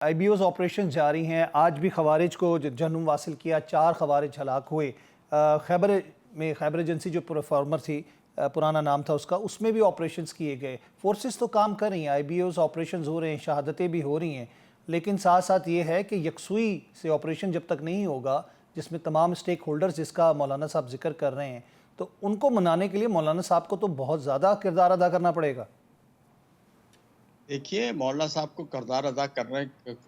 IBO's operation जारी हैं। आज भी खवारिज को जहनुम वासिल किया, 4 खवारिज हलाक हुए। खैबर एजेंसी जो परफॉर्मर थी, पुराना नाम था उसका, उसमें भी ऑपरेशंस किए गए। फोर्सेस तो काम कर रही हैं, IBO's ऑपरेशंस हो रहे हैं, शहादतें भी हो रही हैं, लेकिन साथ साथ ये है कि यकसुई से ऑपरेशन जब तक नहीं होगा, जिसमें तमाम स्टेक होल्डर्स, जिसका मौलाना साहब जिक्र कर रहे हैं, तो उनको मनाने के लिए मौलाना साहब को तो बहुत ज़्यादा किरदार अदा करना पड़ेगा। देखिए, मौलाना साहब को किरदार अदा करने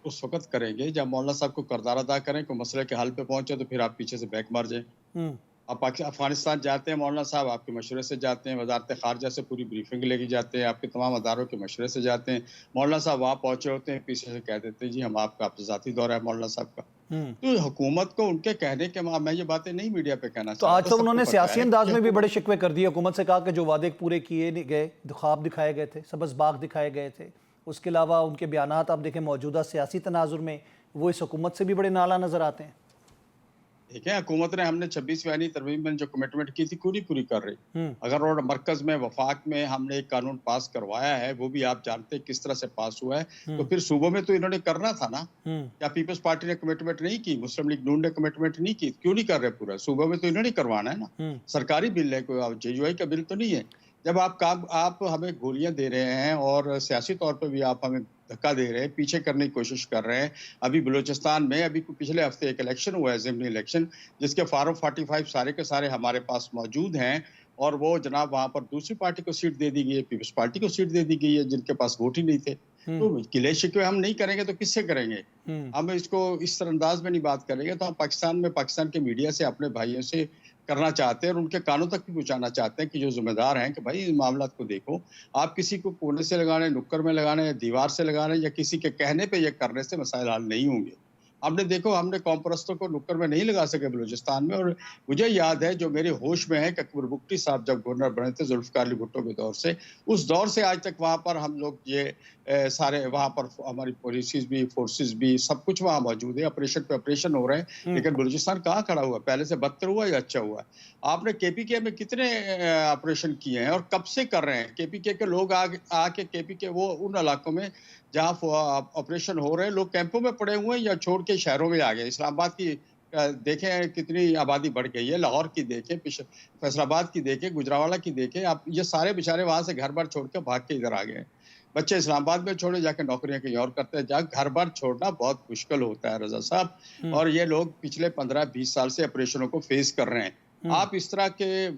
उस वक़्त करेंगे जब मौलाना साहब को किरदार अदा करें, कोई मसले के हल पे पहुँचे तो फिर आप पीछे से बैक मार जाएँ। आप अफ़गानिस्तान जाते हैं मौलाना साहब, आपके मशवरे से जाते हैं, वज़ारत ख़ारिजा से पूरी ब्रीफिंग लेके जाते हैं, आपके तमाम अदारों के मशवरे से जाते हैं। मौलाना साहब वहाँ पहुँचे होते हैं, पीछे से कह देते हैं जी हम आपका ज़ाती दौरा है मौलाना साहब का। तो हुकूमत को उनके कहने के मैं ये बातें नहीं मीडिया पे कहना तो आज चाहता, तो सबको उन्होंने पता सियासी है अंदाज कि में भी बड़े शिकवे कर दिए। हुकूमत से कहा कि जो वादे पूरे किए नहीं गए, ख्वाब दिखाए गए थे, सब्ज़ बाग दिखाए गए थे, उसके अलावा उनके बयानात आप देखें मौजूदा सियासी तनाजुर में वो इस हुकूमत से भी बड़े नाला नज़र आते हैं। ठीक है, हुकूमत ने हमने 26वीं आईनी तरमीम में जो कमिटमेंट की थी पूरी कर रही। अगर और मरकज़ में वफाक में हमने एक कानून पास करवाया है, वो भी आप जानते हैं किस तरह से पास हुआ है, तो फिर सूबों में तो इन्होंने करना था ना। क्या पीपल्स पार्टी ने कमिटमेंट नहीं की? मुस्लिम लीग नून ने कमिटमेंट नहीं की? क्यों नहीं कर रहे पूरा? सूबों में तो इन्होंने करवाना है ना। सरकारी बिल है, कोई JUI का बिल तो नहीं है। जब आप हमें गोलियां दे रहे हैं और सियासी तौर पे भी आप हमें धक्का दे रहे हैं, पीछे करने की कोशिश कर रहे हैं। अभी बलूचिस्तान में पिछले हफ्ते एक इलेक्शन हुआ है, असेंबली इलेक्शन, जिसके फॉर्म 45 सारे के सारे हमारे पास मौजूद हैं और वो जनाब वहाँ पर दूसरी पार्टी को सीट दे दी गई है, पीपल्स पार्टी को सीट दे दी गई है, जिनके पास वोट ही नहीं थे। तो गिले शिकवे हम नहीं करेंगे तो किससे करेंगे? हम इसको इस तरह अंदाज में नहीं बात करेंगे तो हम पाकिस्तान के मीडिया से, अपने भाइयों से करना चाहते हैं और उनके कानों तक भी पहुंचाना चाहते हैं कि जो जिम्मेदार हैं कि भाई इन मामलात को देखो। आप किसी को कोने से लगाने, नुक्कड़ में लगाने या दीवार से लगाने या किसी के कहने पे ये करने से मसाइल हल नहीं होंगे। हमने देखो, हमने कौम परस्तों को नुक्कड़ में नहीं लगा सके बलूचिस्तान में। और मुझे याद है, जो मेरे होश में है, कि अकबर बुगटी साहब जब गवर्नर बने थे जुल्फ़िकार अली भुट्टो के दौर से, उस दौर से आज तक वहाँ पर हम लोग ये सारे वहाँ पर हमारी पुलिसेस भी, फोर्सेस भी, सब कुछ वहाँ मौजूद है। ऑपरेशन पे ऑपरेशन हो रहे हैं, लेकिन बलूचिस्तान कहाँ खड़ा हुआ? पहले से बदतर हुआ या अच्छा हुआ? आपने KPK में कितने ऑपरेशन किए हैं और कब से कर रहे हैं? KPK के लोग आके KPK वो उन इलाकों में जहाँ ऑपरेशन हो रहे हैं, लोग कैंपों में पड़े हुए हैं या छोड़ के शहरों में आ गए। इस्लामाबाद की देखें कितनी आबादी बढ़ गई है, लाहौर की देखें, फैसलाबाद की देखें, गुजरांवाला की देखें। आप ये सारे बेचारे वहाँ से घर बार छोड़ के भाग के इधर आ गए हैं। बच्चे इस्लामाबाद में छोड़े, जाके नौकरियां कहीं और करते हैं। जहाँ घर बार छोड़ना बहुत मुश्किल होता है रजा साहब, और ये लोग पिछले 15-20 साल से ऑपरेशनों को फेस कर रहे हैं। आप इस तरह के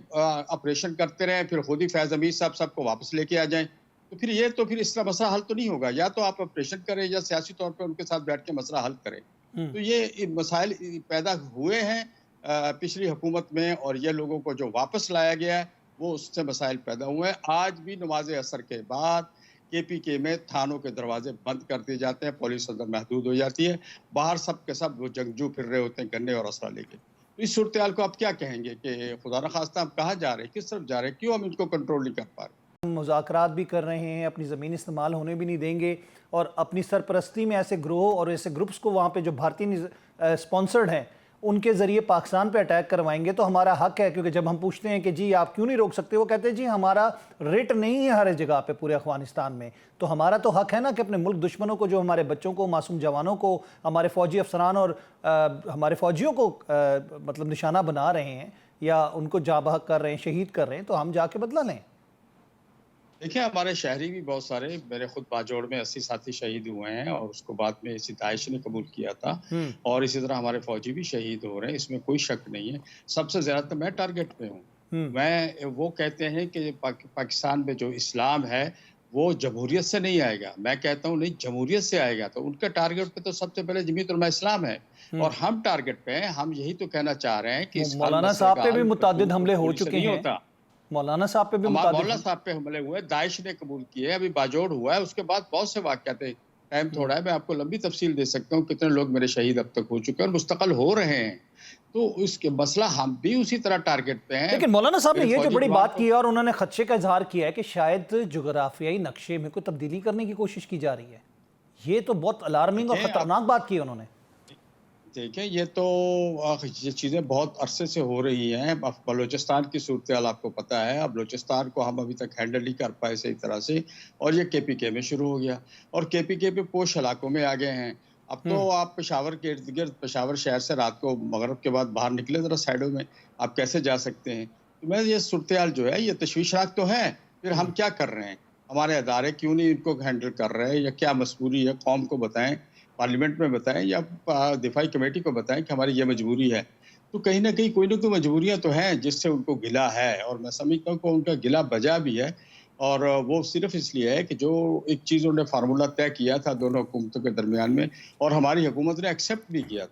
ऑपरेशन करते रहें, फिर खुद ही फैज हमीद साहब सबको वापस लेके आ जाएं, तो फिर इस तरह मसला हल तो नहीं होगा। या तो आप ऑपरेशन करें या सियासी तौर पर उनके साथ बैठ के मसला हल करें। तो ये मसाइल पैदा हुए हैं पिछली हुकूमत में, और ये लोगों को जो वापस लाया गया है वो उससे मसाइल पैदा हुए हैं। आज भी नमाज असर के बाद KPK में थानों के दरवाजे बंद कर दिए जाते हैं, पुलिस अंदर महदूद हो जाती है, बाहर सब के सब वो जंगजू फिर रहे होते हैं गन्ने और असला लेके। तो इस सूरत हाल को आप क्या कहेंगे कि खुदा न खास्ता हम कहाँ जा रहे हैं, किस तरफ जा रहे हैं, क्यों हम इनको कंट्रोल नहीं कर पा रहे? मुज़ाकरात भी कर रहे हैं, अपनी ज़मीन इस्तेमाल होने भी नहीं देंगे, और अपनी सरपरस्ती में ऐसे ग्रोह और ऐसे ग्रुप्स को वहाँ पे जो भारतीय स्पॉन्सर्ड हैं उनके ज़रिए पाकिस्तान पे अटैक करवाएंगे। तो हमारा हक है, क्योंकि जब हम पूछते हैं कि जी आप क्यों नहीं रोक सकते, वो कहते हैं जी हमारा रेट नहीं है हर जगह पे पूरे अफगानिस्तान में, तो हमारा तो हक है ना कि अपने मुल्क दुश्मनों को, जो हमारे बच्चों को, मासूम जवानों को, हमारे फ़ौजी अफसरान और हमारे फ़ौजियों को मतलब निशाना बना रहे हैं या उनको जाबहक कर रहे हैं, शहीद कर रहे हैं, तो हम जाके बदला लें। देखिए, हमारे शहरी भी बहुत सारे, मेरे खुद बाजोड़ में 80 साथी शहीद हुए हैं और उसको बाद में इसी दाइश ने कबूल किया था, और इसी तरह हमारे फौजी भी शहीद हो रहे हैं, इसमें कोई शक नहीं है। सबसे ज्यादा तो मैं टारगेट पे हूँ। वो कहते हैं कि पाकिस्तान में जो इस्लाम है वो जमहूरियत से नहीं आएगा, मैं कहता हूँ नहीं, जमहूरियत से आएगा। तो उनके टारगेट पे तो सबसे पहले जमीयत उलमा इस्लाम है, और हम टारगेट पे हैं। हम यही तो कहना चाह रहे हैं कि मौलाना साहब पे भी मुतअद्दिद हमले हो चुके हैं। मौलाना साहब पे भी मौलाना साहब पे हमले हुए, दाइश ने कबूल किए, अभी बाजोड़ हुआ है, उसके बाद बहुत से वाक़यात हैं। टाइम थोड़ा है, मैं आपको लंबी तफसील दे सकता हूँ, कितने लोग मेरे शहीद अब तक हो चुके हैं और मुस्तक़िल हो रहे हैं। तो उसके मसला हम भी उसी तरह टारगेट पे हैं। लेकिन मौलाना साहब ने ये जो बड़ी बात की है और उन्होंने खदशे का इजहार किया है कि शायद जोग्राफियाई नक्शे में कोई तब्दीली करने की कोशिश की जा रही है, ये तो बहुत अलार्मिंग और खतरनाक बात की है उन्होंने। देखिए, ये चीज़ें बहुत अरसे से हो रही हैं। अब बलूचिस्तान की सूरत-ए-हाल आपको पता है। अब बलूचिस्तान को हम अभी तक हैंडल नहीं कर पाए सही तरह से और ये केपीके में शुरू हो गया और केपीके पे पोश इलाकों में आ गए हैं। अब तो आप पेशावर के इर्द-गिर्द पेशावर शहर से रात को मगरिब के बाद बाहर निकले ज़रा साइडों में, आप कैसे जा सकते हैं? तो मैं ये सूरत-ए-हाल जो है, ये तशवीशनाक तो है, फिर हम क्या कर रहे हैं? हमारे अदारे क्यों नहीं इनको हैंडल कर रहे हैं या क्या मजबूरी है? कौम को बताएँ, पार्लियामेंट में बताएँ या दिफाई कमेटी को बताएँ कि हमारी ये मजबूरी है। तो कहीं न कहीं कोई ना कोई मजबूरियाँ तो हैं जिससे उनको गिला है और मैं समझता हूँ कि उनका गिला बजा भी है और वो सिर्फ़ इसलिए है कि जो एक चीज़ उन्होंने फ़ॉर्मूला तय किया था दोनों हुकूमतों के दरमियान में और हमारी हुकूमत ने एक्सेप्ट भी किया था।